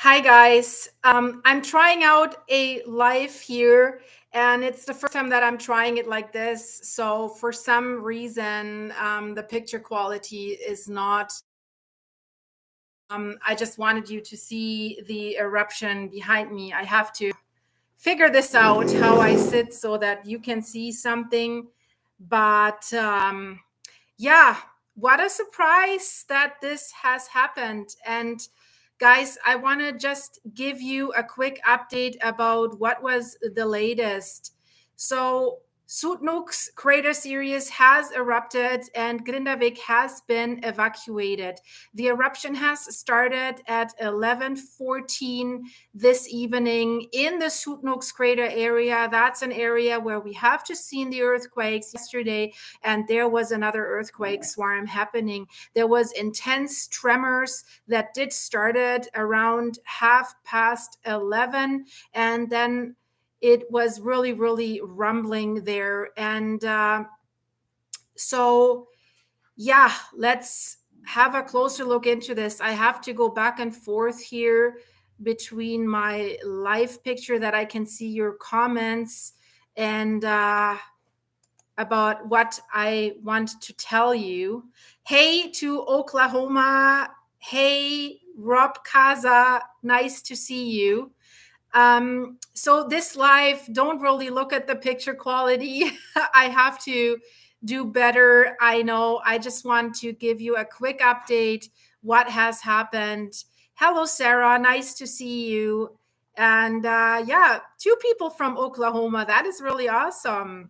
Hi guys. I'm trying out a live here, and it's the first time that I'm trying it like this. So for some reason, the picture quality is not. I just wanted you to see the eruption behind me. I have to figure this out how I sit so that you can see something. But yeah, what a surprise that this has happened. And guys, I want to just give you a quick update about what was the latest. So Sutnuk's crater series has erupted and Grindavik has been evacuated. The eruption has started at 11:14 this evening in the Sutnuk's crater area. That's an area where we have just seen the earthquakes yesterday, and there was another earthquake swarm happening. There was intense tremors that did started around 11:30, and then it was really rumbling there. And so yeah, let's have a closer look into this. I have to go back and forth here between my live picture that I can see your comments and about what I want to tell you. Hey to Oklahoma. Hey, Rob Kaza. Nice to see you. So this live, don't really look at the picture quality. I have to do better. I know. I just want to give you a quick update what has happened. Hello, Sarah. Nice to see you. And yeah, two people from Oklahoma. That is really awesome.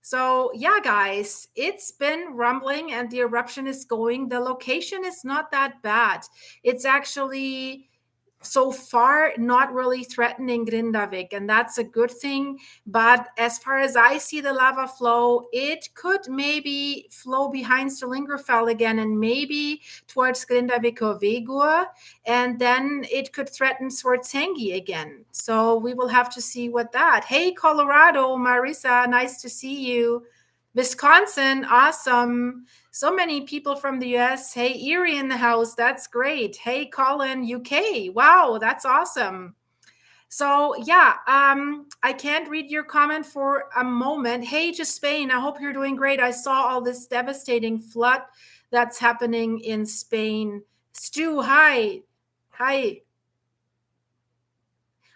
So, yeah, guys, it's been rumbling and the eruption is going. The location is not that bad. It's actually so far not really threatening Grindavik, and that's a good thing. But as far as I see the lava flow, it could maybe flow behind Slingerfell again and maybe towards Grindavik or Vegur, and then it could threaten Swartsengi again. So we will have to see what that. Hey, Colorado, Marisa, nice to see you. Wisconsin, awesome. So many people from the US. Hey, Erie in the house. That's great. Hey, Colin, UK. Wow, that's awesome. So yeah, I can't read your comment for a moment. Hey to Spain. I hope you're doing great. I saw all this devastating flood that's happening in Spain. Stu, hi. Hi.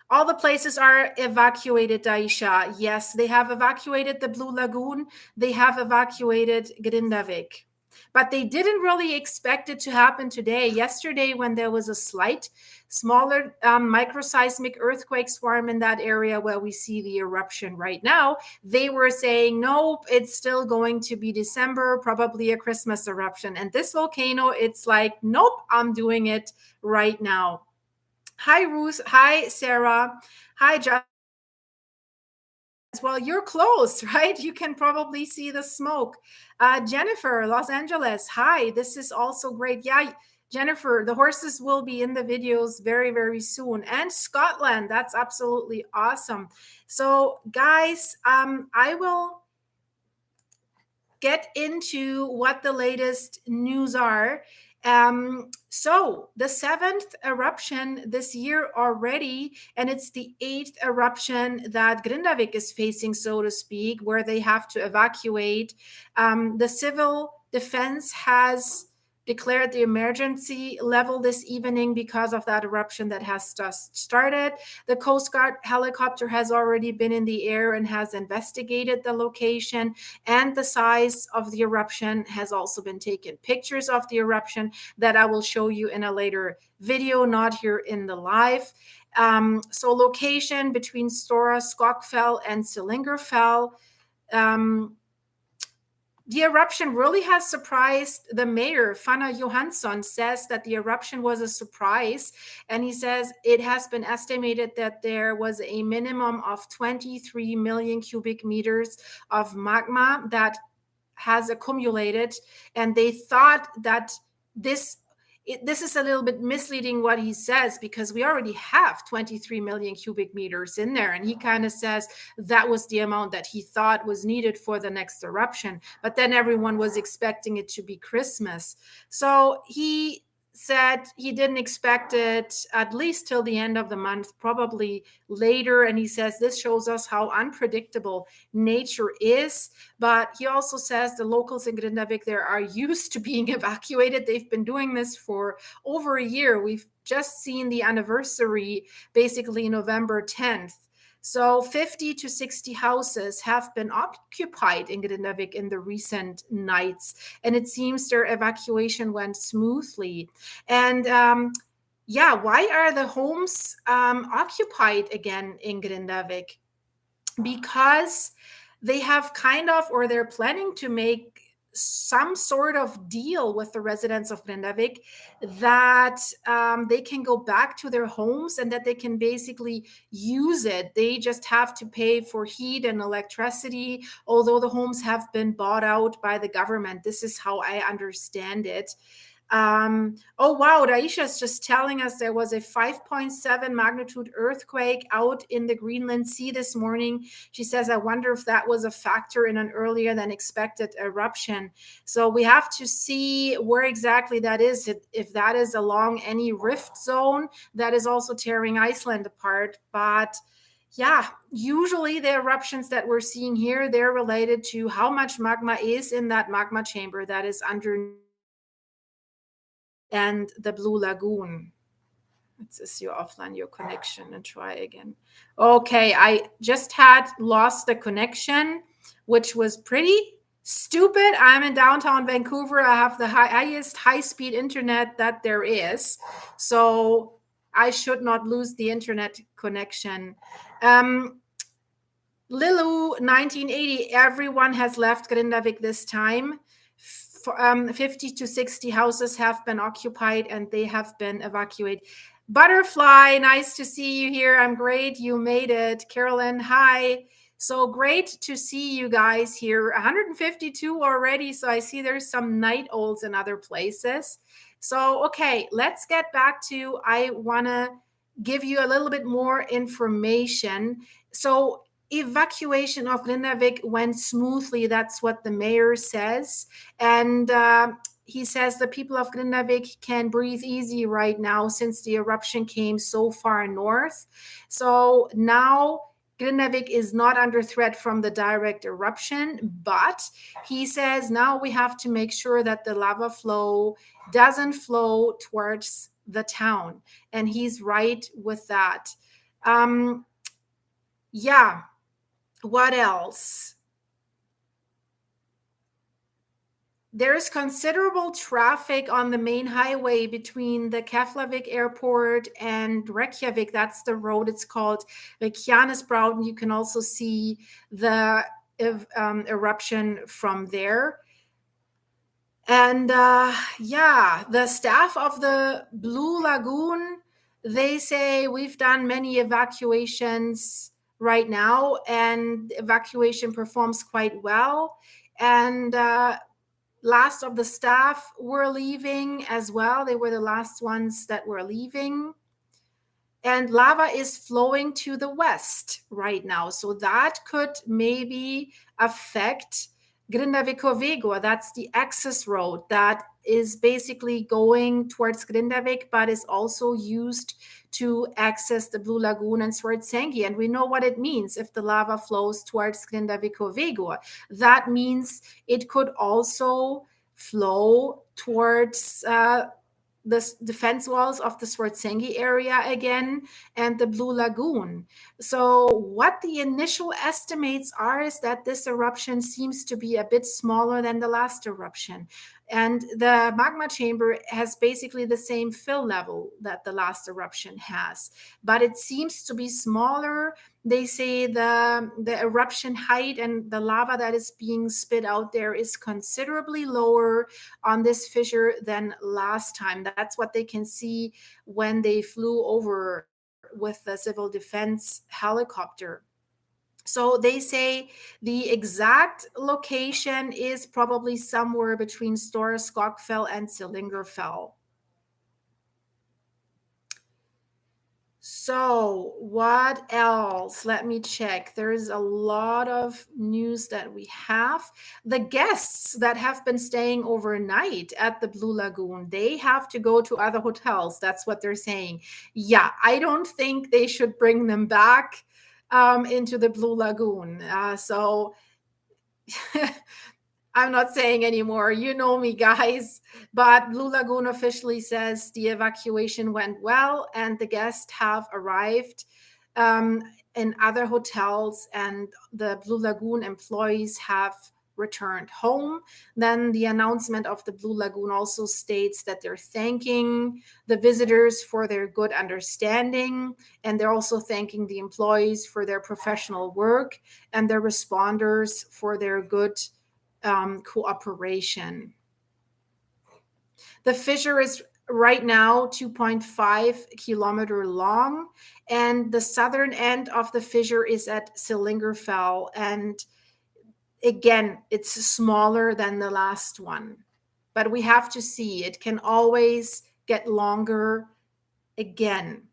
All the places are evacuated, Daisha. Yes, they have evacuated the Blue Lagoon. They have evacuated Grindavik. But they didn't really expect it to happen today. Yesterday, when there was a slight, smaller microseismic earthquake swarm in that area where we see the eruption right now, they were saying, nope, it's still going to be December, probably a Christmas eruption. And this volcano, it's like, nope, I'm doing it right now. Hi, Ruth. Hi, Sarah. Hi, Jess. Well, you're close, right? You can probably see the smoke. Jennifer, Los Angeles. Hi, this is also great. Yeah, Jennifer, the horses will be in the videos very soon. And Scotland, that's absolutely awesome. So, guys, I will get into what the latest news are. So the seventh eruption this year already, and it's the eighth eruption that Grindavik is facing, so to speak, where they have to evacuate. The civil defense has declared the emergency level this evening because of that eruption that has just started. The Coast Guard helicopter has already been in the air and has investigated the location and the size of the eruption, has also been taken pictures of the eruption that I will show you in a later video, not here in the live. So location between Stora Skogfell and Slingerfell. The eruption really has surprised the mayor. Fanna Johansson says that the eruption was a surprise. And he says it has been estimated that there was a minimum of 23 million cubic meters of magma that has accumulated. And they thought that this is a little bit misleading what he says, because we already have 23 million cubic meters in there. And he kind of says that was the amount that he thought was needed for the next eruption. But then everyone was expecting it to be Christmas. So he said he didn't expect it at least till the end of the month, probably later. And he says this shows us how unpredictable nature is. But he also says the locals in Grindavik there are used to being evacuated. They've been doing this for over a year. We've just seen the anniversary, basically November 10th. So 50 to 60 houses have been occupied in Grindavik in the recent nights, and it seems their evacuation went smoothly. And yeah, why are the homes occupied again in Grindavik? Because they have kind of, or they're planning to make some sort of deal with the residents of Grindavik that they can go back to their homes and that they can basically use it. They just have to pay for heat and electricity, although the homes have been bought out by the government. This is how I understand it. Oh, wow. Daisha is just telling us there was a 5.7 magnitude earthquake out in the Greenland Sea this morning. She says, I wonder if that was a factor in an earlier than expected eruption. So we have to see where exactly that is, if that is along any rift zone that is also tearing Iceland apart. But yeah, usually the eruptions that we're seeing here, they're related to how much magma is in that magma chamber that is underneath and the Blue Lagoon. It says you offline your connection and try again. Okay, I just had lost the connection, which was pretty stupid. I'm in downtown Vancouver. I have the highest high-speed internet that there is. So I should not lose the internet connection. Lilu, 1980, everyone has left Grindavik this time. 50 to 60 houses have been occupied and they have been evacuated. Butterfly, nice to see you here. I'm great. You made it. Carolyn, hi. So great to see you guys here. 152 already. So I see there's some night owls in other places. So, okay, let's get back to, I want to give you a little bit more information. So evacuation of Grindavik went smoothly. That's what the mayor says. And he says the people of Grindavik can breathe easy right now since the eruption came so far north. So now Grindavik is not under threat from the direct eruption, but he says now we have to make sure that the lava flow doesn't flow towards the town. And he's right with that. Yeah. What else? There is considerable traffic on the main highway between the Keflavik airport and Reykjavik. That's the road. It's called Reykjanesbraut. You can also see the eruption from there. And yeah, the staff of the Blue Lagoon, they say we've done many evacuations right now, and evacuation performs quite well. And last of the staff were leaving as well. They were the last ones that were leaving. And lava is flowing to the west right now. So that could maybe affect Grindavik-Vegur. That's the access road that is basically going towards Grindavik, but is also used to access the Blue Lagoon and Svartsengi. And we know what it means if the lava flows towards Grindavik-Vegur. That means it could also flow towards the defense walls of the Svartsengi area again and the Blue Lagoon. So what the initial estimates are is that this eruption seems to be a bit smaller than the last eruption. And the magma chamber has basically the same fill level that the last eruption has, but it seems to be smaller. They say the eruption height and the lava that is being spit out there is considerably lower on this fissure than last time. That's what they can see when they flew over with the civil defense helicopter. So they say the exact location is probably somewhere between Store Skogfell and Sillingerfell. So, what else? Let me check. There's a lot of news that we have. The guests that have been staying overnight at the Blue Lagoon, they have to go to other hotels. That's what they're saying. Yeah, I don't think they should bring them back into the Blue Lagoon. So, I'm not saying anymore. You know me, guys. But Blue Lagoon officially says the evacuation went well and the guests have arrived um, in other hotels, and the Blue Lagoon employees have returned home. Then the announcement of the Blue Lagoon also states that they're thanking the visitors for their good understanding, and they're also thanking the employees for their professional work and their responders for their good cooperation. The fissure is right now 2.5 kilometer long, and the southern end of the fissure is at Sillingerfell. And again, it's smaller than the last one, but we have to see. It can always get longer again.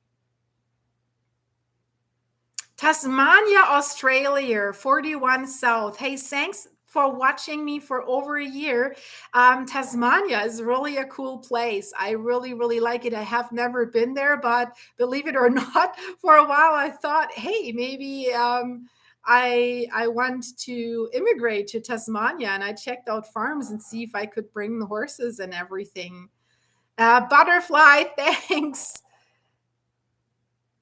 Tasmania, Australia, 41 South. Hey, thanks for watching me for over a year. Tasmania is really a cool place. I really, really like it. I have never been there, but believe it or not, for a while I thought, hey, maybe I want to immigrate to Tasmania, and I checked out farms and see if I could bring the horses and everything. Butterfly, thanks.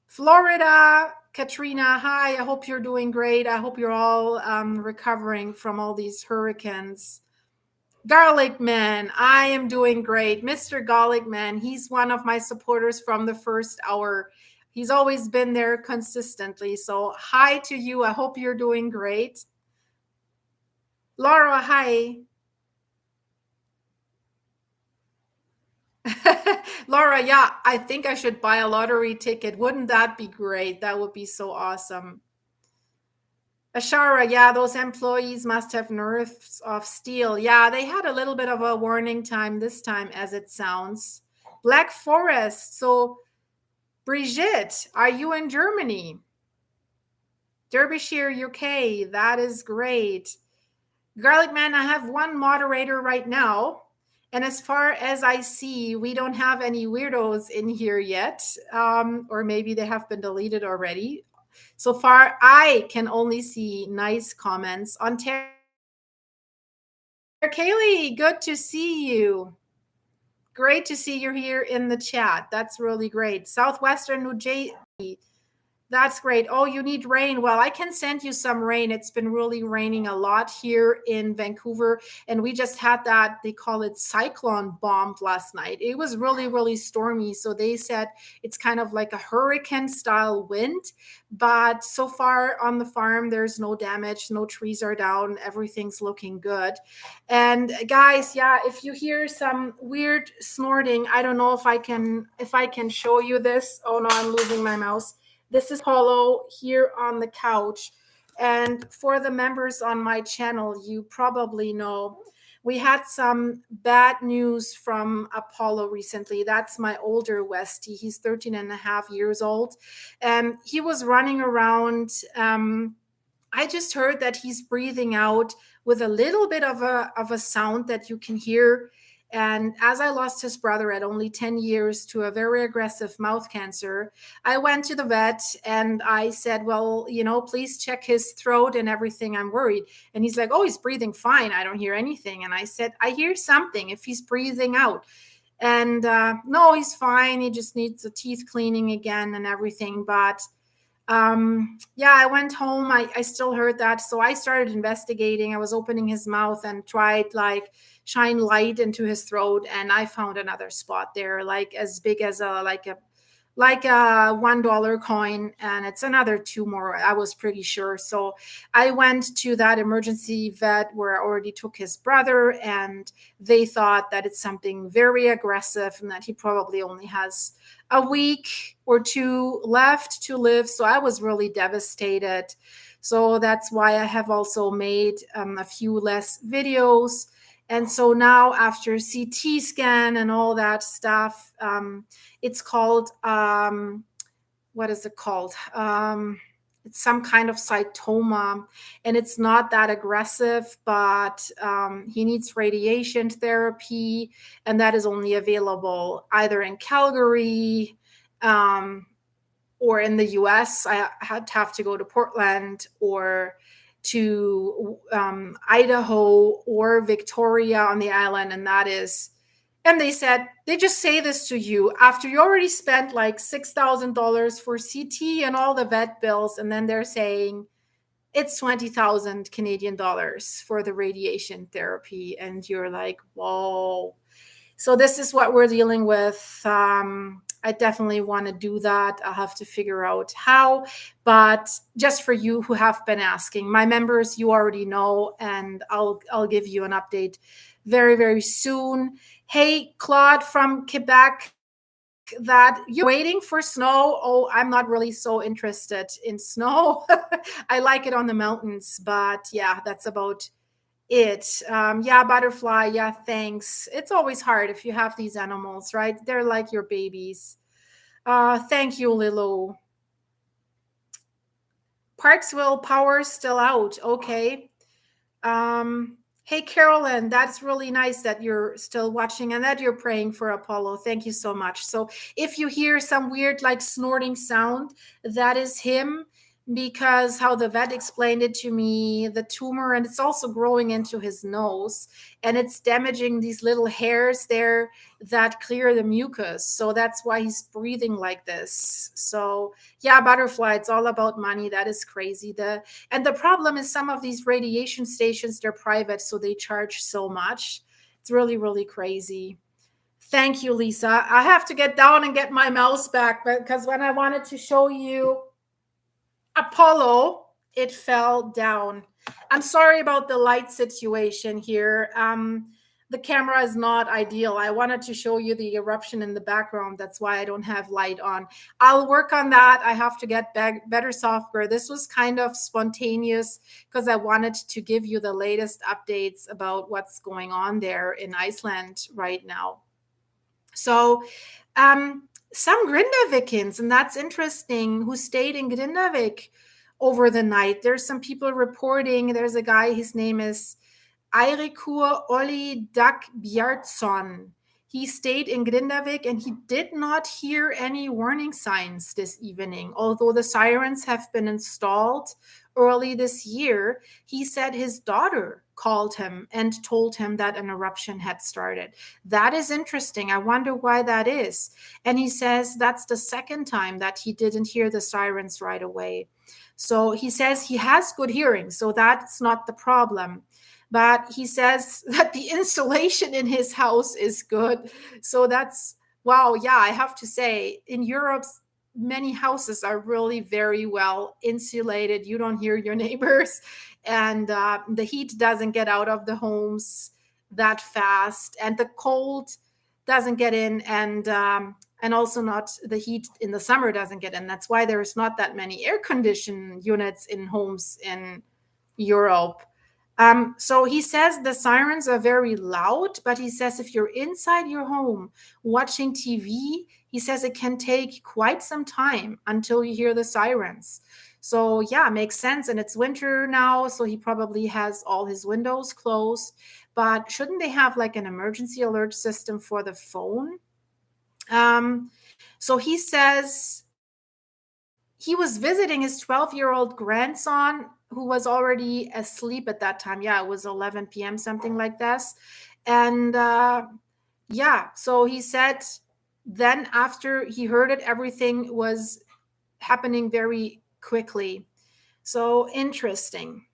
Florida, Katrina, hi. I hope you're doing great. I hope you're all recovering from all these hurricanes. Garlic Man, I am doing great. Mr. Garlic Man, he's one of my supporters from the first hour. He's always been there consistently. So, hi to you. I hope you're doing great. Laura, hi. Laura, yeah, I think I should buy a lottery ticket. Wouldn't that be great? That would be so awesome. Ashara, yeah, those employees must have nerves of steel. Yeah, they had a little bit of a warning time this time, as it sounds. Black Forest. So, Brigitte, are you in Germany? Derbyshire, UK. That is great. Garlic Man, I have one moderator right now. And as far as I see, we don't have any weirdos in here yet. Or maybe they have been deleted already. So far, I can only see nice comments. Ontario, Kaylee, good to see you. Great to see you here in the chat. That's really great. Southwestern New Jersey. That's great. Oh, you need rain. Well, I can send you some rain. It's been really raining a lot here in Vancouver. And we just had that, they call it cyclone bomb last night. It was really, really stormy. So they said it's kind of like a hurricane style wind. But so far on the farm, there's no damage. No trees are down. Everything's looking good. And guys, yeah, if you hear some weird snorting, I don't know if I can show you this. Oh no, I'm losing my mouse. This is Apollo here on the couch. And for the members on my channel, you probably know we had some bad news from Apollo recently. That's my older Westie. He's 13 and a half years old. And he was running around. I just heard that he's breathing out with a little bit of a sound that you can hear. And as I lost his brother at only 10 years to a very aggressive mouth cancer, I went to the vet and I said, well, please check his throat and everything. I'm worried. And he's like, oh, he's breathing fine. I don't hear anything. And I said, I hear something if he's breathing out. And no, he's fine. He just needs the teeth cleaning again and everything. But yeah, I went home. I still heard that. So I started investigating. I was opening his mouth and tried shine light into his throat, and I found another spot there, like as big as a $1 coin, and it's another tumor, I was pretty sure. So I went to that emergency vet where I already took his brother, and they thought that it's something very aggressive and that he probably only has a week or two left to live. So I was really devastated. So that's why I have also made a few less videos. And so now, after CT scan and all that stuff, it's called what is it called? It's some kind of cytoma, and it's not that aggressive, but he needs radiation therapy, and that is only available either in Calgary, um, or in the US. I had to have to go to Portland or to Idaho or Victoria on the island, and that is. And they said they just say this to you after you already spent like $6,000 for CT and all the vet bills, and then they're saying it's 20,000 Canadian dollars for the radiation therapy, and you're like, whoa. So this is what we're dealing with. I definitely want to do that. I'll have to figure out how. But just for you who have been asking, my members, you already know, and I'll give you an update very, very soon. Hey, Claude from Quebec, that you're waiting for snow. Oh, I'm not really so interested in snow. I like it on the mountains, but yeah, that's about it. Yeah, butterfly. Yeah, thanks. It's always hard if you have these animals, right? They're like your babies. Thank you, Lilo. Parksville power still out. Okay. Hey, Carolyn, that's really nice that you're still watching and that you're praying for Apollo. Thank you so much. So, if you hear some weird, like snorting sound, that is him, because how the vet explained it to me, the tumor, and it's also growing into his nose, and it's damaging these little hairs there that clear the mucus. So, that's why he's breathing like this. So, yeah, butterfly, it's all about money. That is crazy. And the problem is some of these radiation stations, they're private, so they charge so much. It's really, really crazy. Thank you, Lisa. I have to get down and get my mouse back because when I wanted to show you Apollo, it fell down. I'm sorry about the light situation here. The camera is not ideal. I wanted to show you the eruption in the background. That's why I don't have light on. I'll work on that. I have to get better software. This was kind of spontaneous because I wanted to give you the latest updates about what's going on there in Iceland right now. So, some Grindavicans, and that's interesting, who stayed in Grindavik over the night. There's some people reporting. There's a guy, his name is Eirikur Olli Dak Bjartson. He stayed in Grindavik and he did not hear any warning signs this evening. Although the sirens have been installed early this year, he said his daughter called him and told him that an eruption had started. That is interesting. I wonder why that is. And he says that's the second time that he didn't hear the sirens right away. So he says he has good hearing, so that's not the problem. But he says that the insulation in his house is good. So that's, wow, yeah, I have to say, in Europe, many houses are really very well insulated. You don't hear your neighbors, and the heat doesn't get out of the homes that fast, and the cold doesn't get in, and also not the heat in the summer doesn't get in. That's why there's not that many air condition units in homes in Europe. So he says the sirens are very loud, but he says if you're inside your home watching TV, he says it can take quite some time until you hear the sirens. So yeah, makes sense. And it's winter now, so he probably has all his windows closed. But shouldn't they have like an emergency alert system for the phone? So he says he was visiting his 12-year-old grandson who was already asleep at that time. Yeah, it was 11 p.m., something like this. And yeah, so he said then after he heard it, everything was happening very quickly. So interesting.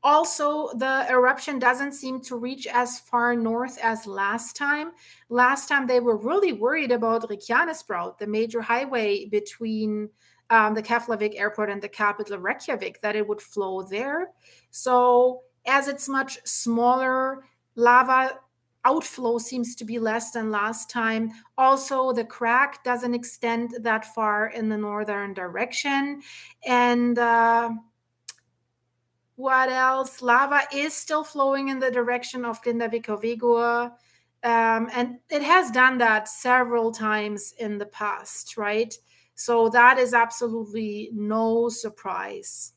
Also, the eruption doesn't seem to reach as far north as last time. Last time they were really worried about Reykjanesbrau, the major highway between the Keflavik airport and the capital Reykjavik, that it would flow there. So as it's much smaller, lava outflow seems to be less than last time. Also, the crack doesn't extend that far in the northern direction. And what else? Lava is still flowing in the direction of Grindavíkurvegur. And it has done that several times in the past, right? So that is absolutely no surprise.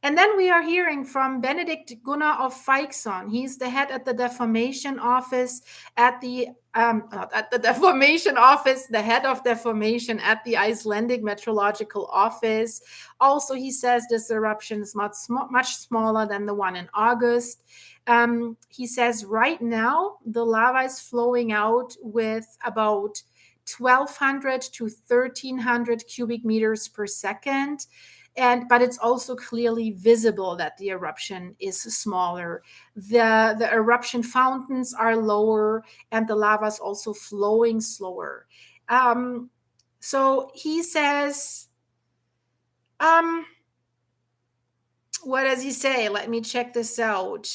And then we are hearing from Benedict Gunnar of Feixon. He's the head at the Deformation Office at the not at the Deformation Office, the head of Deformation at the Icelandic Meteorological Office. Also, he says this eruption is much smaller than the one in August. He says right now the lava is flowing out with about 1,200 to 1,300 cubic meters per second. But it's also clearly visible that the eruption is smaller. The eruption fountains are lower, and the lava is also flowing slower. So he says, what does he say? Let me check this out.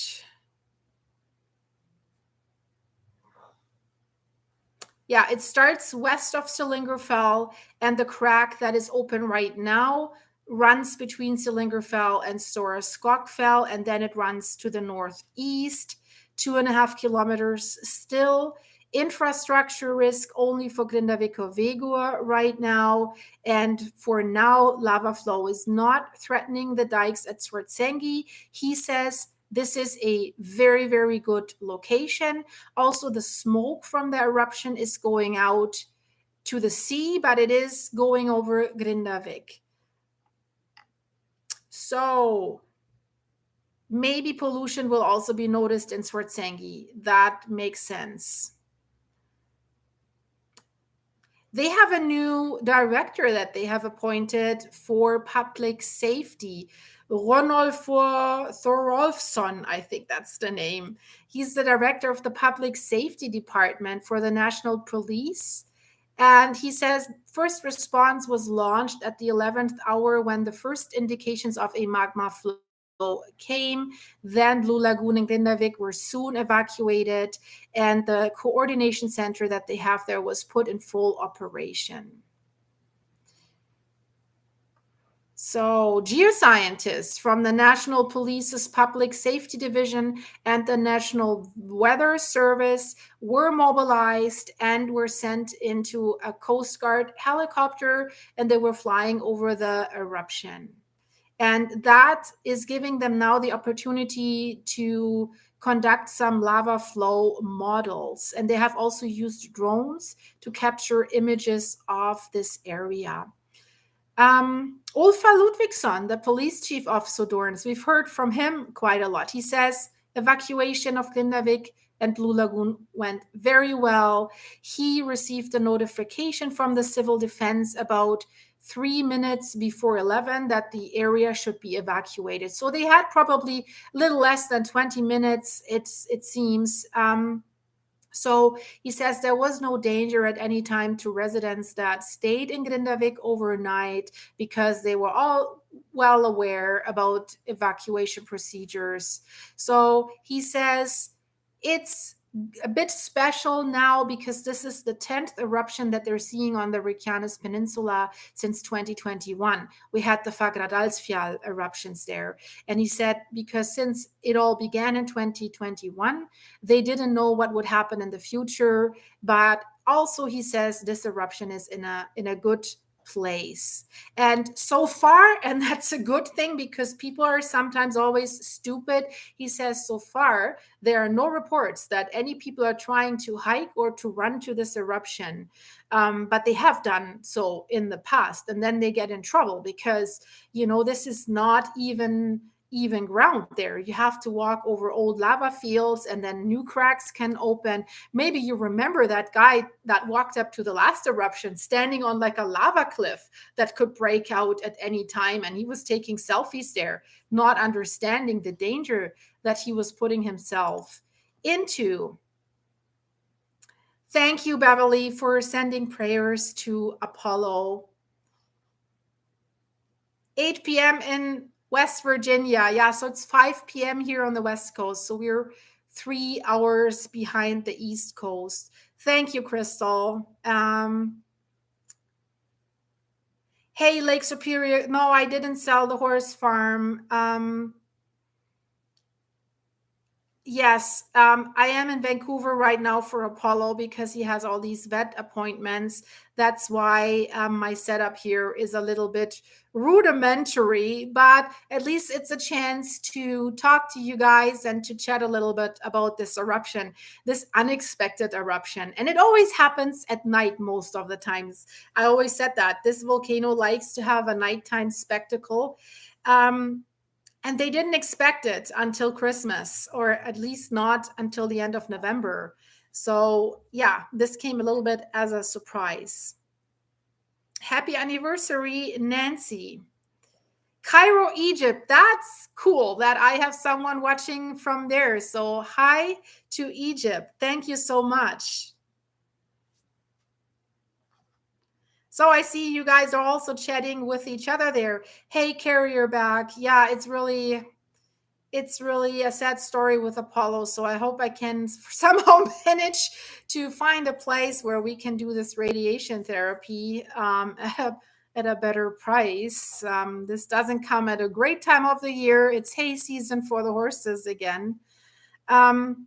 Yeah, it starts west of Silingerfell, and the crack that is open right now runs between Silingerfell and Stora Skogfell, and then it runs to the northeast, 2.5 kilometers still. Infrastructure risk only for Grindavik or Vegur right now. And for now, lava flow is not threatening the dikes at Swartsengi. He says this is a very, very good location. Also, the smoke from the eruption is going out to the sea, but it is going over Grindavik. So maybe pollution will also be noticed in Swartsengi. That makes sense. They have a new director that they have appointed for public safety. Ronolfur Thorolfsson, I think that's the name. He's the director of the public safety department for the National Police. And he says first response was launched at the 11th hour when the first indications of a magma flow came. Then Blue Lagoon and Grindavik were soon evacuated, and the coordination center that they have there was put in full operation. So, geoscientists from the National Police's Public Safety Division and the National Weather Service were mobilized and were sent into a Coast Guard helicopter, and they were flying over the eruption. And that is giving them now the opportunity to conduct some lava flow models. And they have also used drones to capture images of this area. Ulfa Ludvigsson, the police chief of Sodorns, we've heard from him quite a lot. He says evacuation of Grindavik and Blue Lagoon went very well. He received a notification from the civil defense about 3 minutes before 11 that the area should be evacuated. So they had probably a little less than 20 minutes, it seems. So he says there was no danger at any time to residents that stayed in Grindavik overnight because they were all well aware about evacuation procedures. So he says it's a bit special now because this is the 10th eruption that they're seeing on the Reykjanes Peninsula since 2021. We had the Fagradalsfjall eruptions there. And he said because since it all began in 2021, they didn't know what would happen in the future. But also he says this eruption is in a good place. And so far, and that's a good thing because people are sometimes always stupid, he says so far there are no reports that any people are trying to hike or to run to this eruption, but they have done so in the past, and then they get in trouble because this is not even ground there. You have to walk over old lava fields, and then new cracks can open. Maybe you remember that guy that walked up to the last eruption standing on like a lava cliff that could break out at any time, and he was taking selfies there, not understanding the danger that he was putting himself into. Thank you, Beverly, for sending prayers to Apollo. 8 p.m. in West Virginia. Yeah, so it's 5 p.m. here on the West Coast. So we're 3 hours behind the East Coast. Thank you, Crystal. Hey, Lake Superior. No, I didn't sell the horse farm. Yes, I am in Vancouver right now for Apollo because he has all these vet appointments. That's why my setup here is a little bit rudimentary, but at least it's a chance to talk to you guys and to chat a little bit about this eruption, this unexpected eruption. And it always happens at night most of the times. I always said that this volcano likes to have a nighttime spectacle. Um, and they didn't expect it until Christmas, or at least not until the end of November. So, yeah, this came a little bit as a surprise. Happy anniversary, Nancy. Cairo, Egypt. That's cool that I have someone watching from there. So, hi to Egypt. Thank you so much. So, I see you guys are also chatting with each other there. Hey, carrier back. Yeah, it's really a sad story with Apollo. So I hope I can somehow manage to find a place where we can do this radiation therapy at a better price. This doesn't come at a great time of the year. It's hay season for the horses again. Um,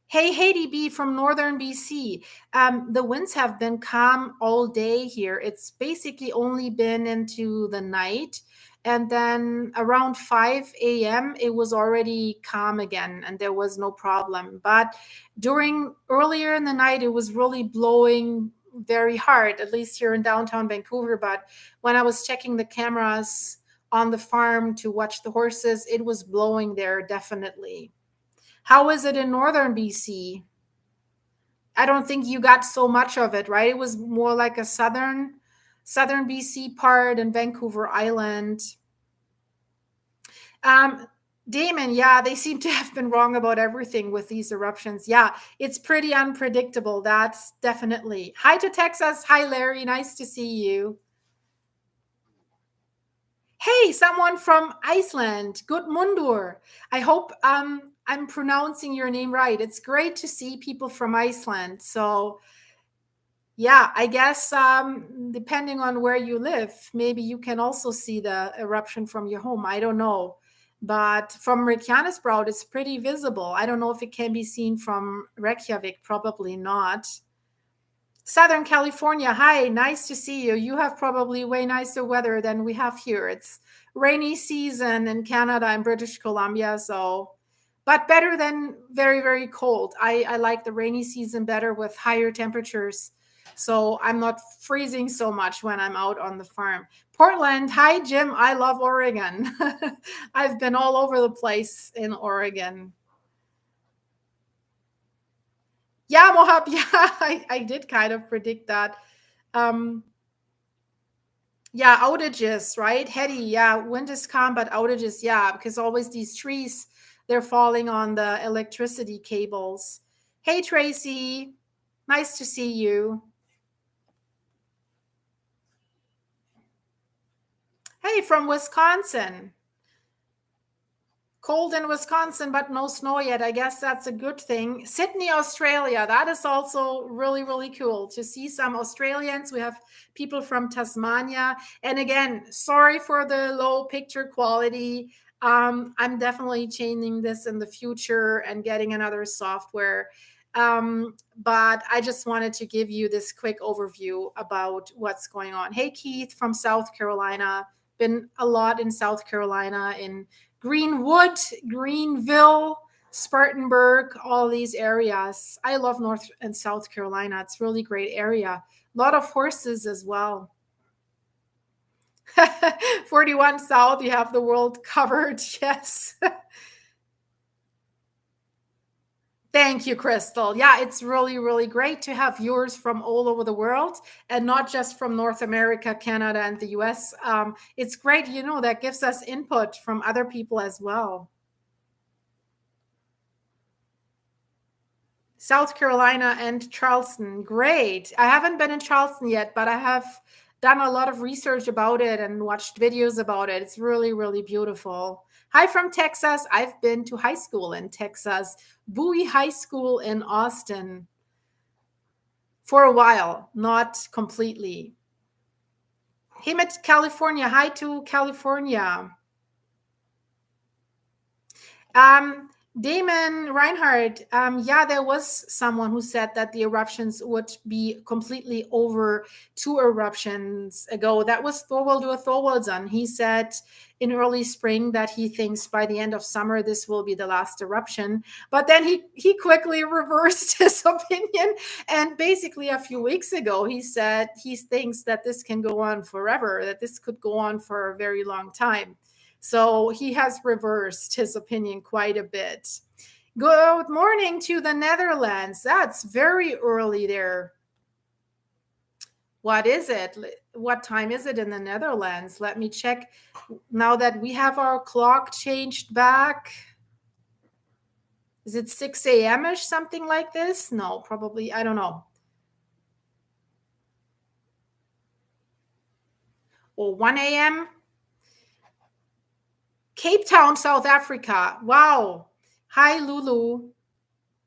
Hey, Haiti B from northern BC. The winds have been calm all day here. It's basically only been into the night. And then around 5 a.m., it was already calm again and there was no problem. But during earlier in the night, it was really blowing very hard, at least here in downtown Vancouver. But when I was checking the cameras on the farm to watch the horses, it was blowing there definitely. How is it in northern BC? I don't think you got so much of it, right? It was more like a southern BC part and Vancouver Island. Um, Damon, yeah, they seem to have been wrong about everything with these eruptions. Yeah, it's pretty unpredictable. That's definitely. Hi to Texas. Hi, Larry. Nice to see you. Hey, someone from Iceland. Good mundur. I hope I'm pronouncing your name right. It's great to see people from Iceland. So, yeah, I guess depending on where you live, maybe you can also see the eruption from your home. I don't know. But from Reykjanesbrod, it's pretty visible. I don't know if it can be seen from Reykjavik. Probably not. Southern California, hi, nice to see you. You have probably way nicer weather than we have here. It's rainy season in Canada and British Columbia, so but better than very, very cold. I like the rainy season better with higher temperatures. So I'm not freezing so much when I'm out on the farm. Portland, hi Jim. I love Oregon. I've been all over the place in Oregon. Yeah, Mohab, yeah, I did kind of predict that. Um, yeah, outages, right? Hetty, yeah, wind is calm, but outages, yeah, because always these trees, they're falling on the electricity cables. Hey, Tracy, nice to see you. Hey, from Wisconsin. Cold in Wisconsin, but no snow yet. I guess that's a good thing. Sydney, Australia. That is also really, really cool to see some Australians. We have people from Tasmania. And again, sorry for the low picture quality. I'm definitely changing this in the future and getting another software. But I just wanted to give you this quick overview about what's going on. Hey, Keith from South Carolina. Been a lot in South Carolina in Greenwood, Greenville, Spartanburg, all these areas. I love North and South Carolina. It's a really great area. A lot of horses as well. 41 South, you have the world covered. Yes. Thank you, Crystal. Yeah, it's really, really great to have viewers from all over the world and not just from North America, Canada, and the US. It's great, that gives us input from other people as well. South Carolina and Charleston. Great. I haven't been in Charleston yet, but I have done a lot of research about it and watched videos about it. It's really, really beautiful. Hi from Texas. I've been to high school in Texas, Bowie High School in Austin for a while, not completely. Hemet, California. Hi to California. Um, Damon Reinhardt, yeah, there was someone who said that the eruptions would be completely over 2 eruptions ago. That was Thorwaldur Thorwaldson. He said in early spring that he thinks by the end of summer this will be the last eruption. But then he quickly reversed his opinion. And basically, a few weeks ago, he said he thinks that this can go on forever, that this could go on for a very long time. So he has reversed his opinion quite a bit. Good morning to the Netherlands. That's very early there. What is it? What time is it in the Netherlands? Let me check now that we have our clock changed back. Is it 6 a.m. ish, something like this? No, probably. I don't know. Or 1 a.m. Cape Town, South Africa. Wow. Hi, Lulu.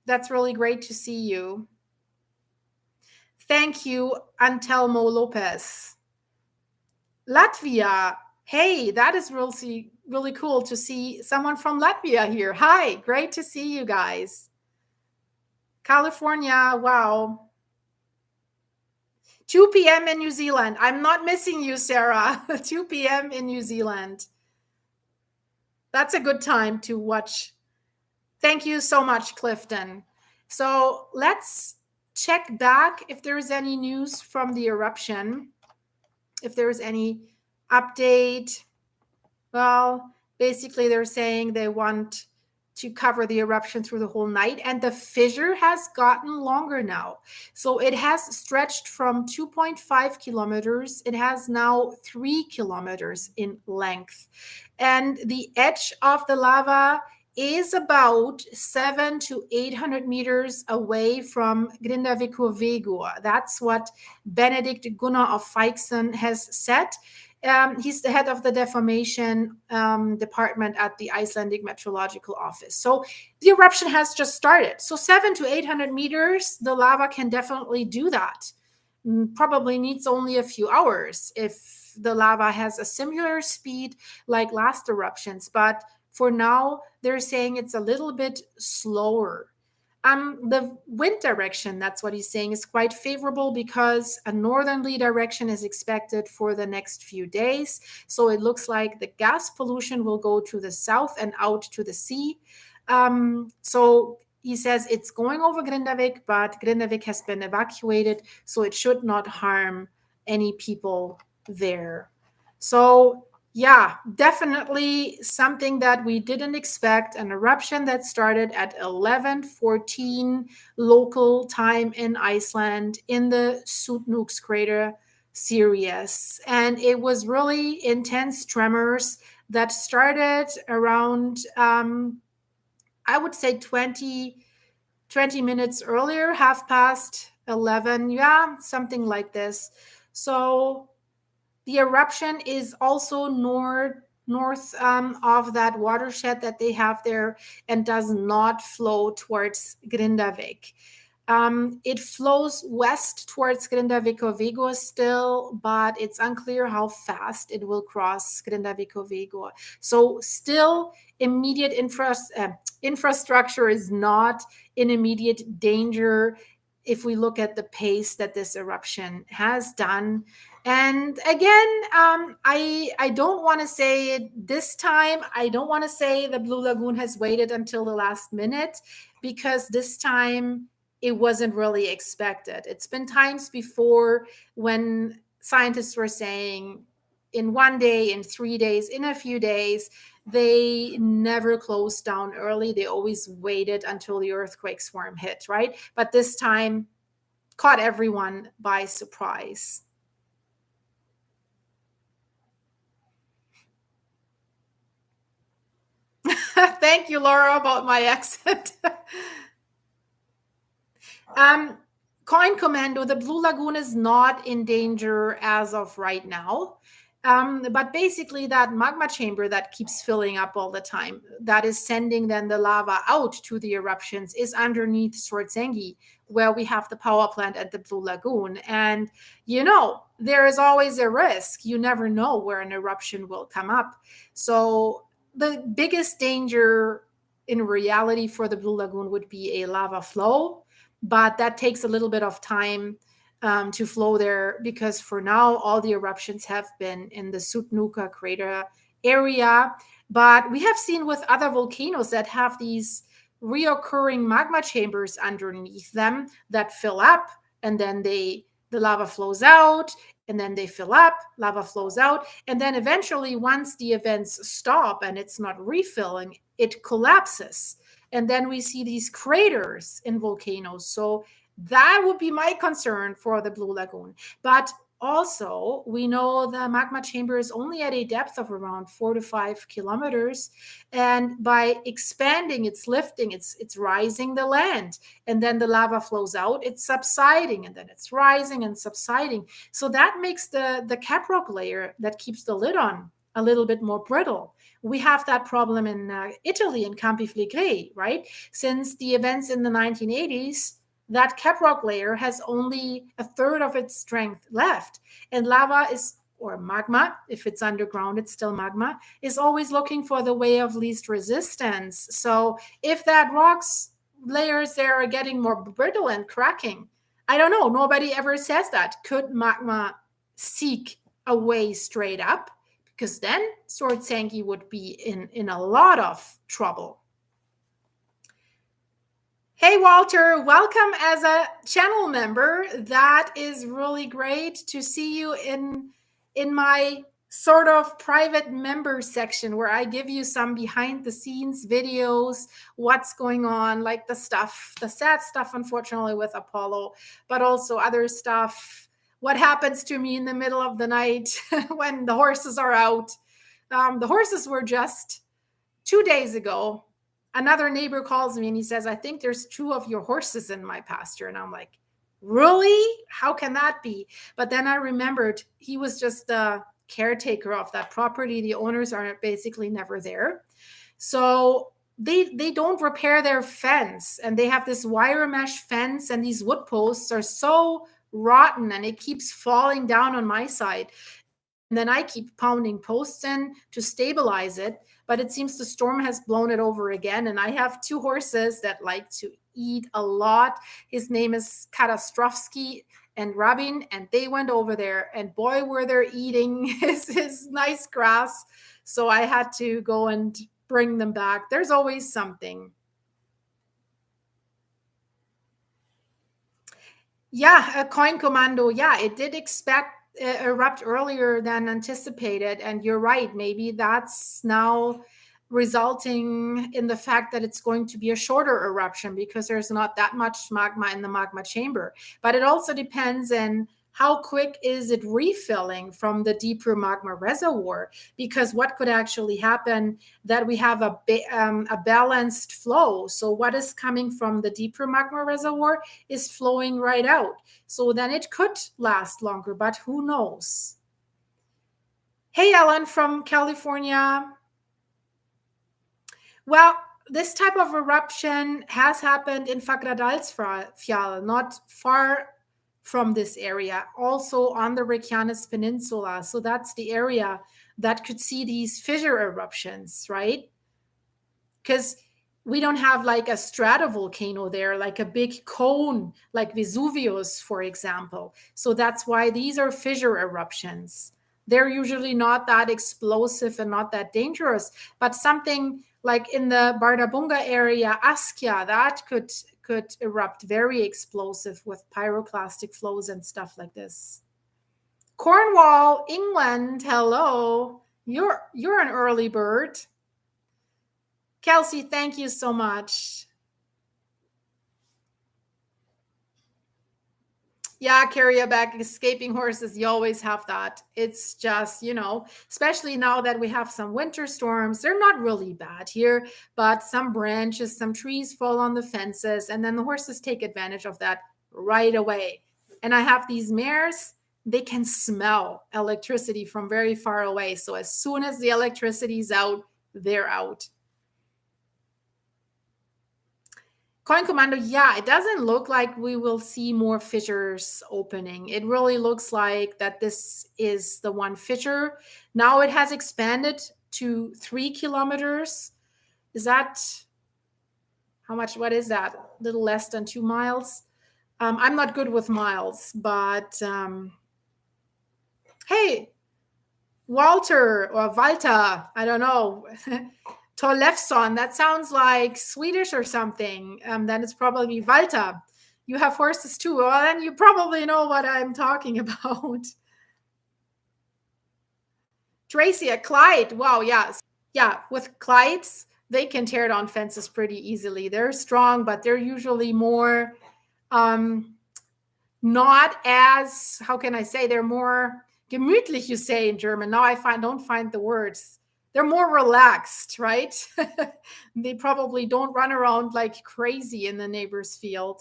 That's really great to see you. Thank you, Antelmo Lopez. Latvia. Hey, that is really, really cool to see someone from Latvia here. Hi, great to see you guys. California, wow. 2 p.m. in New Zealand. I'm not missing you, Sarah. 2 p.m. in New Zealand. That's a good time to watch. Thank you so much, Clifton. So let's check back if there's any news from the eruption, if there's any update. Well, basically, they're saying they want to cover the eruption through the whole night, and the fissure has gotten longer now. So it has stretched from 2.5 kilometers. It has now 3 kilometers in length. And the edge of the lava is about 700 to 800 meters away from Grindavikuvegur. That's what Benedict Gunnar of Feixen has said. He's the head of the deformation department at the Icelandic Meteorological Office. So the eruption has just started. So 700 to 800 meters, the lava can definitely do that. Probably needs only a few hours if the lava has a similar speed like last eruptions. But for now, they're saying it's a little bit slower. The wind direction, that's what he's saying, is quite favorable because a northerly direction is expected for the next few days. So it looks like the gas pollution will go to the south and out to the sea. So he says it's going over Grindavik, but Grindavik has been evacuated, so it should not harm any people there. So yeah, definitely something that we didn't expect, an eruption that started at 11:14 local time in Iceland in the Sutnúks crater series. And it was really intense tremors that started around, I would say 20 minutes earlier, 11:30. Yeah, something like this. So the eruption is also north of that watershed that they have there and does not flow towards Grindavik. It flows west towards Grindavikuvegur still, but it's unclear how fast it will cross Grindavikuvegur. So still immediate infrastructure is not in immediate danger if we look at the pace that this eruption has done. And again, I don't want to say it this time. I don't want to say the Blue Lagoon has waited until the last minute, because this time it wasn't really expected. It's been times before when scientists were saying in 1 day, in 3 days, in a few days. They never closed down early. They always waited until the earthquake swarm hit, right? But this time caught everyone by surprise. Thank you, Laura, about my accent. Coin Commando, the Blue Lagoon is not in danger as of right now. But basically, that magma chamber that keeps filling up all the time, that is sending then the lava out to the eruptions, is underneath Sortsengi, where we have the power plant at the Blue Lagoon. And, there is always a risk. You never know where an eruption will come up. So the biggest danger in reality for the Blue Lagoon would be a lava flow, but that takes a little bit of time to flow there, because for now all the eruptions have been in the Sutnuka crater area. But we have seen with other volcanoes that have these reoccurring magma chambers underneath them that fill up, and then the lava flows out, and then they fill up, lava flows out, and then eventually once the events stop and it's not refilling, it collapses. And then we see these craters in volcanoes. So that would be my concern for the Blue Lagoon. But also, we know the magma chamber is only at a depth of around 4 to 5 kilometers. And by expanding, it's lifting, it's rising the land. And then the lava flows out, it's subsiding, and then it's rising and subsiding. So that makes the caprock layer that keeps the lid on a little bit more brittle. We have that problem in Italy, in Campi Flegrei, right? Since the events in the 1980s, that caprock layer has only a third of its strength left. And lava is, or magma, if it's underground, it's still magma, is always looking for the way of least resistance. So if that rocks layers there are getting more brittle and cracking, I don't know, nobody ever says that. Could magma seek a way straight up? Because then Swordsanki would be in a lot of trouble. Hey, Walter, welcome as a channel member. That is really great to see you in my sort of private member section where I give you some behind the scenes videos, what's going on, like the stuff, the sad stuff, unfortunately, with Apollo, but also other stuff. What happens to me in the middle of the night when the horses are out. The horses were just 2 days ago. Another neighbor calls me and he says, I think there's 2 of your horses in my pasture. And I'm like, really? How can that be? But then I remembered he was just the caretaker of that property. The owners are basically never there. So they don't repair their fence, and they have this wire mesh fence, and these wood posts are so rotten and it keeps falling down on my side. And then I keep pounding posts in to stabilize it. But it seems the storm has blown it over again. And I have 2 horses that like to eat a lot. His name is Karastrovsky and Rabin. And they went over there. And boy, were they eating his nice grass. So I had to go and bring them back. There's always something. Yeah, a coin commando. Yeah, it did erupt earlier than anticipated. And you're right. Maybe that's now resulting in the fact that it's going to be a shorter eruption because there's not that much magma in the magma chamber. But it also depends on how quick is it refilling from the deeper magma reservoir, because what could actually happen that we have a balanced flow. So what is coming from the deeper magma reservoir is flowing right out. So then it could last longer, but who knows? Hey, Ellen from California. Well, this type of eruption has happened in Fagradalsfjall, not far from this area, also on the Reykjanes Peninsula. So that's the area that could see these fissure eruptions, right? Because we don't have like a stratovolcano there, like a big cone, like Vesuvius, for example. So that's why these are fissure eruptions. They're usually not that explosive and not that dangerous, but something like in the Bardabunga area, Askia, that could erupt very explosive with pyroclastic flows and stuff like this. Cornwall, England, hello. You're an early bird. Kelsey, thank you so much. Yeah, carry a bag, escaping horses, you always have that. It's just, especially now that we have some winter storms, they're not really bad here, but some branches, some trees fall on the fences, and then the horses take advantage of that right away. And I have these mares, they can smell electricity from very far away. So as soon as the electricity's out, they're out. Coin Commando, yeah, it doesn't look like we will see more fissures opening. It really looks like that this is the one fissure. Now it has expanded to 3 kilometers. Is that How much? What is that? A little less than 2 miles. I'm not good with miles, but hey, Walter or Walter, I don't know. Tollefson, that sounds like Swedish or something. Then it's probably Walter. You have horses too. Well, then you probably know what I'm talking about. Tracy, a Clyde. Wow, yeah. Yeah, with Clydes, they can tear down fences pretty easily. They're strong, but they're usually more um, not as, how can I say, they're more gemütlich, you say in German. Now don't find the words. They're more relaxed, right? They probably don't run around like crazy in the neighbor's field.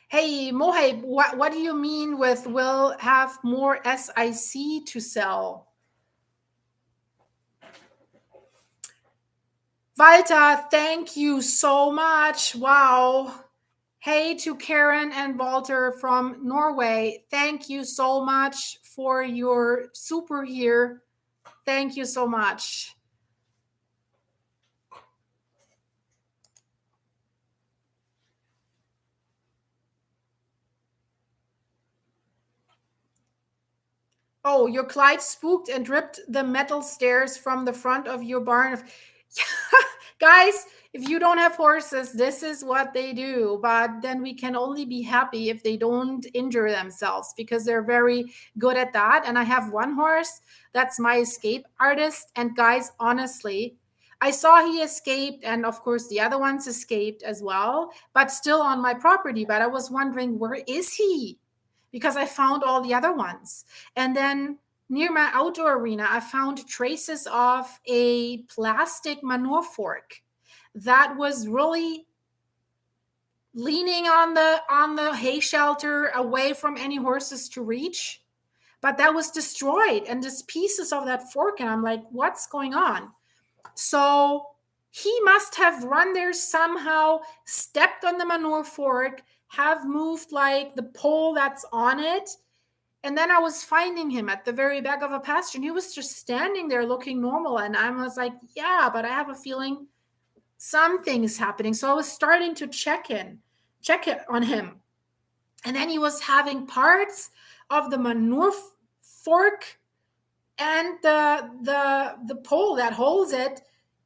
Hey, Moheb, what do you mean with will have more SIC to sell? Walter, thank you so much. Wow. Hey to Karen and Walter from Norway. Thank you so much for your super here. Thank you so much. Oh, your Clyde spooked and ripped the metal stairs from the front of your barn. Guys, if you don't have horses, this is what they do. But then we can only be happy if they don't injure themselves because they're very good at that. And I have one horse that's my escape artist. And guys, honestly, I saw he escaped, and of course, the other ones escaped as well, but still on my property. But I was wondering, where is he? Because I found all the other ones. And then near my outdoor arena, I found traces of a plastic manure fork that was really leaning on the hay shelter away from any horses to reach. But that was destroyed, and just pieces of that fork. And I'm like, what's going on? So he must have run there somehow, stepped on the manure fork, have moved like the pole that's on it. And then I was finding him at the very back of a pasture, and he was just standing there looking normal. And I was like, yeah, but I have a feeling something's happening. So I was starting to check it on him. And then he was having parts of the manure fork and the pole that holds it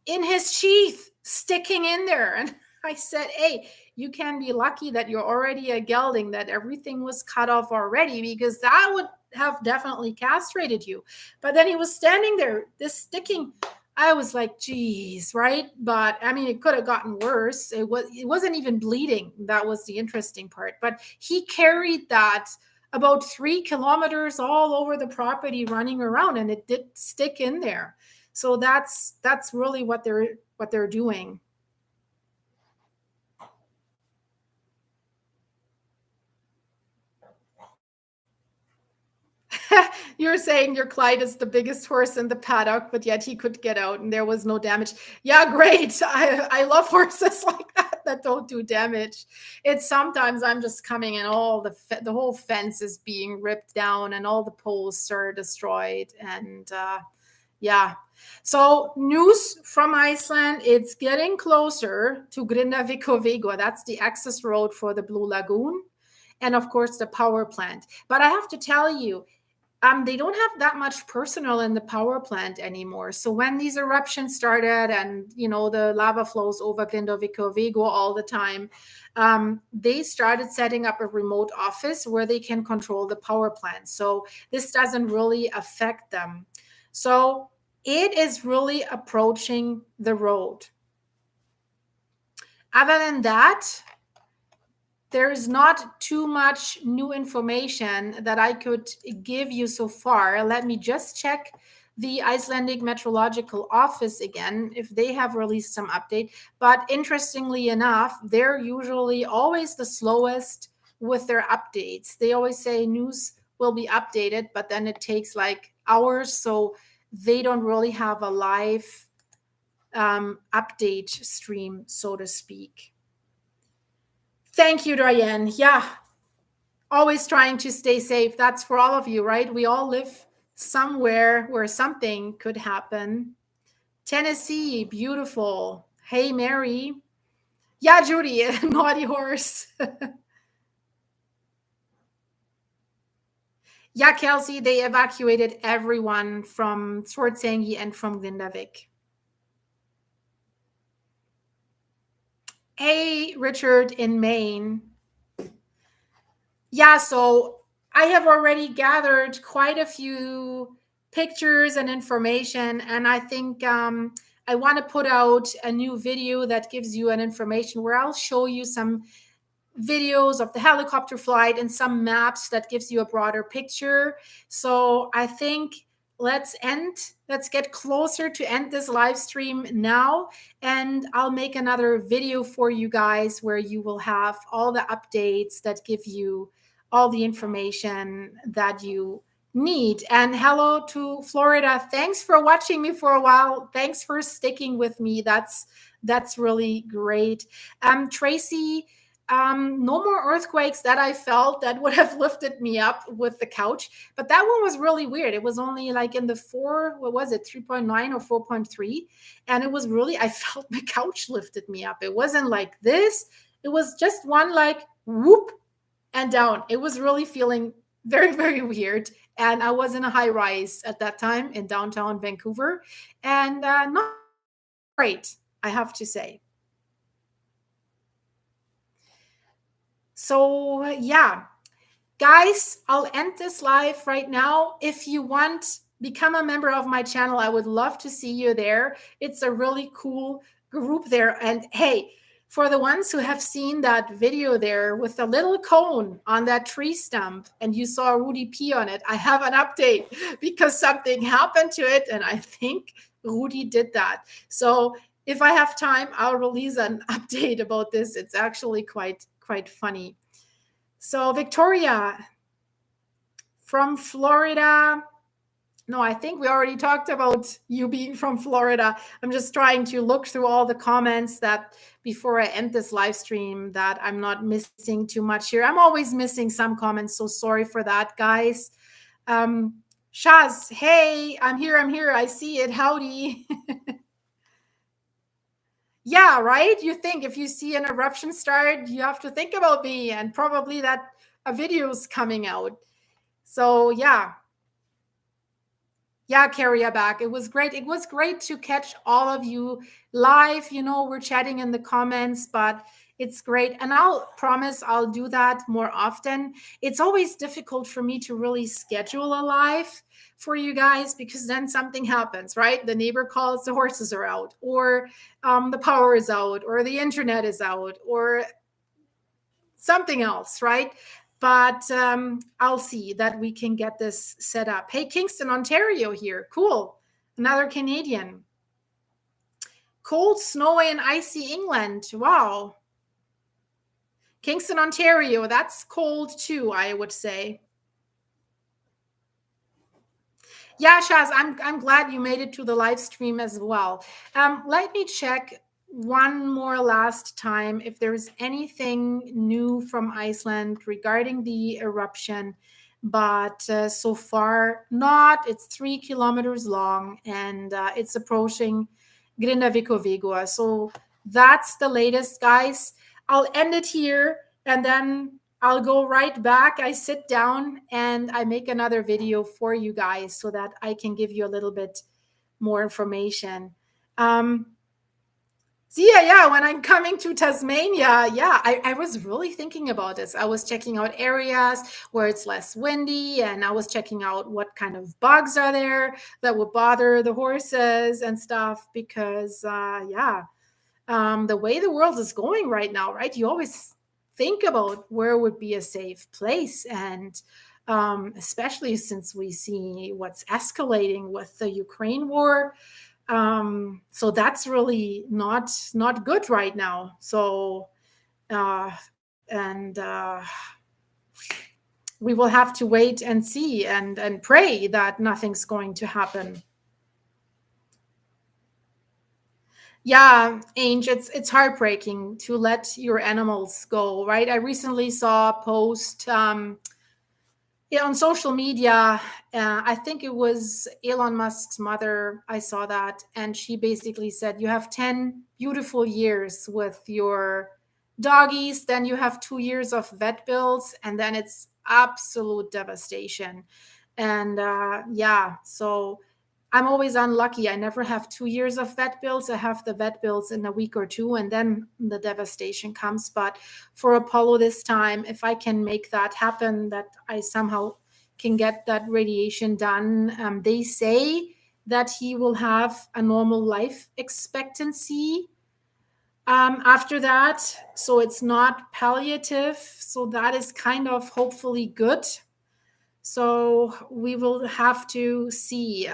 in his sheath sticking in there. And I said, hey, you can be lucky that you're already a gelding, that everything was cut off already, because that would have definitely castrated you. But then he was standing there, this sticking. I was like, geez, right? But I mean, it could have gotten worse. It wasn't even bleeding. That was the interesting part. But he carried that about 3 kilometers all over the property running around, and it did stick in there. So that's really what they're doing. You're saying your Clyde is the biggest horse in the paddock, but yet he could get out and there was no damage. Yeah, great. I love horses like that don't do damage. It's sometimes I'm just coming and all the whole fence is being ripped down and all the posts are destroyed. And yeah. So news from Iceland, it's getting closer to Grindavik. That's the access road for the Blue Lagoon. And of course, the power plant. But I have to tell you, they don't have that much personnel in the power plant anymore. So when these eruptions started and, the lava flows over Grindavik all the time, they started setting up a remote office where they can control the power plant. So this doesn't really affect them. So it is really approaching the road. Other than that, there is not too much new information that I could give you so far. Let me just check the Icelandic Meteorological Office again, if they have released some update. But interestingly enough, they're usually always the slowest with their updates. They always say news will be updated, but then it takes like hours. So they don't really have a live update stream, so to speak. Thank you, Diane. Yeah, always trying to stay safe. That's for all of you, right? We all live somewhere where something could happen. Tennessee, beautiful. Hey, Mary. Yeah, Judy, naughty horse. Yeah, Kelsey, they evacuated everyone from Swartsengi and from Grindavik. Hey, Richard in Maine. Yeah, so I have already gathered quite a few pictures and information, and I think I want to put out a new video that gives you an information where I'll show you some videos of the helicopter flight and some maps that gives you a broader picture. So I think let's get closer to end this live stream now, and I'll make another video for you guys where you will have all the updates that give you all the information that you need. And hello to Florida. Thanks for watching me for a while. Thanks for sticking with me. That's really great. Tracy, no more earthquakes that I felt that would have lifted me up with the couch. But that one was really weird. It was only like in the what was it, 3.9 or 4.3? And it was really, I felt my couch lifted me up. It wasn't like this. It was just one like whoop and down. It was really feeling very, very weird. And I was in a high rise at that time in downtown Vancouver. And not great, I have to say. So, yeah, guys, I'll end this live right now. If you want, become a member of my channel. I would love to see you there. It's a really cool group there. And hey, for the ones who have seen that video there with the little cone on that tree stump and you saw Rudy P on it, I have an update because something happened to it. And I think Rudy did that. So if I have time, I'll release an update about this. It's actually quite funny. So Victoria from Florida. No, I think we already talked about you being from Florida. I'm just trying to look through all the comments that before I end this live stream that I'm not missing too much here. I'm always missing some comments, so sorry for that, guys. Shaz, hey, I'm here. I see it. Howdy. Yeah, right? You think if you see an eruption start, you have to think about me and probably that a video's coming out. So yeah. Yeah, Carrie back. It was great. It was great to catch all of you live. You know, we're chatting in the comments, but it's great. And I'll promise I'll do that more often. It's always difficult for me to really schedule a live for you guys because then something happens, right? The neighbor calls, the horses are out, or the power is out, or the internet is out, or something else, right? But I'll see that we can get this set up. Hey, Kingston, Ontario here. Cool. Another Canadian. Cold, snowy, and icy England. Wow. Kingston, Ontario. That's cold too, I would say. Yeah, Shaz, I'm glad you made it to the live stream as well. Let me check one more last time if there's anything new from Iceland regarding the eruption, but so far not. It's 3 kilometers long and it's approaching Grindavik. So that's the latest, guys. I'll end it here and then I'll go right back. I sit down and I make another video for you guys so that I can give you a little bit more information. Yeah, when I'm coming to Tasmania, yeah, I was really thinking about this. I was checking out areas where it's less windy, and I was checking out what kind of bugs are there that would bother the horses and stuff because, the way the world is going right now, right? You always think about where would be a safe place. And especially since we see what's escalating with the Ukraine war. So that's really not good right now. So and we will have to wait and see and pray that nothing's going to happen. Yeah, Ange, it's heartbreaking to let your animals go, right? I recently saw a post. Yeah, on social media, I think it was Elon Musk's mother. I saw that, and she basically said, "You have 10 beautiful years with your doggies, then you have 2 years of vet bills, and then it's absolute devastation." And yeah, so I'm always unlucky. I never have 2 years of vet bills. I have the vet bills in a week or two, and then the devastation comes. But for Apollo this time, if I can make that happen, that I somehow can get that radiation done, they say that he will have a normal life expectancy after that. So it's not palliative. So that is kind of hopefully good. So we will have to see.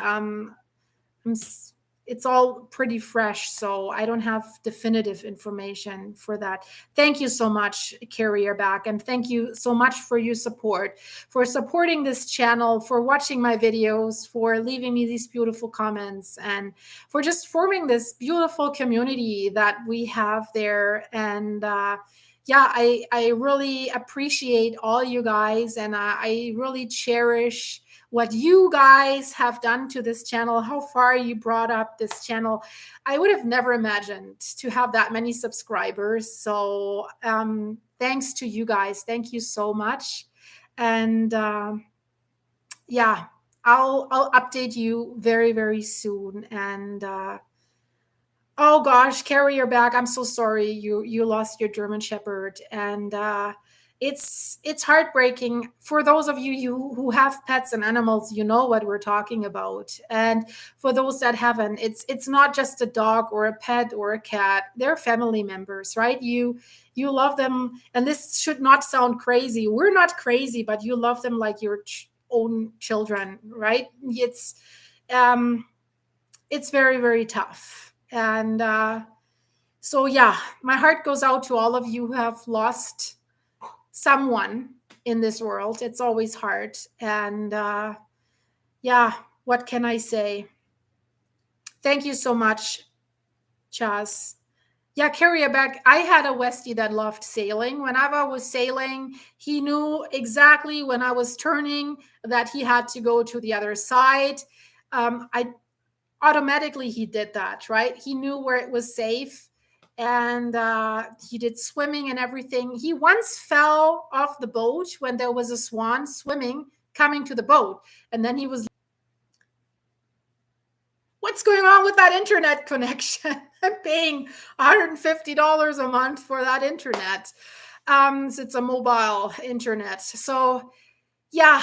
It's all pretty fresh, so I don't have definitive information for that. Thank you so much, Carrier Back, and thank you so much for your support, for supporting this channel, for watching my videos, for leaving me these beautiful comments, and for just forming this beautiful community that we have there. And yeah, I really appreciate all you guys, and I really cherish what you guys have done to this channel, how far you brought up this channel. I would have never imagined to have that many subscribers. So thanks to you guys. Thank you so much. And yeah, I'll update you very, very soon. And oh gosh, Carrier Back, I'm so sorry you lost your German Shepherd. And it's heartbreaking. For those of you who have pets and animals, you know what we're talking about. And for those that haven't, it's not just a dog or a pet or a cat. They're family members, right? You love them, and this should not sound crazy. We're not crazy, but you love them like your own children, right? It's very, very tough. And so yeah, my heart goes out to all of you who have lost someone in this world. It's always hard. And yeah, what can I say? Thank you so much, Chaz. Yeah, Carrier Back. I had a Westie that loved sailing. Whenever I was sailing, he knew exactly when I was turning that he had to go to the other side. I automatically he did that, right? He knew where it was safe, and he did swimming and everything. He once fell off the boat when there was a swan swimming coming to the boat, and then he was, what's going on with that internet connection? I'm paying $150 a month for that internet. So it's a mobile internet. So yeah,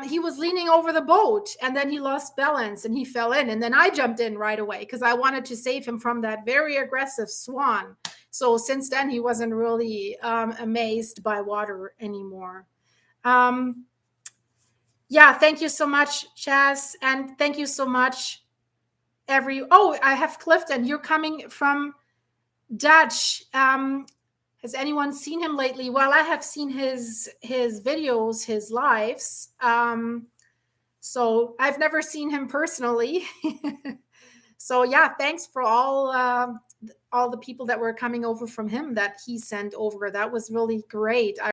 he was leaning over the boat, and then he lost balance and he fell in. And then I jumped in right away because I wanted to save him from that very aggressive swan. So since then, he wasn't really amazed by water anymore. Yeah, thank you so much, Chaz. And thank you so much, oh, I have Clifton. You're coming from Dutch. Has anyone seen him lately? Well, I have seen his videos, his lives. So I've never seen him personally. So yeah, thanks for all the people that were coming over from him that he sent over. That was really great.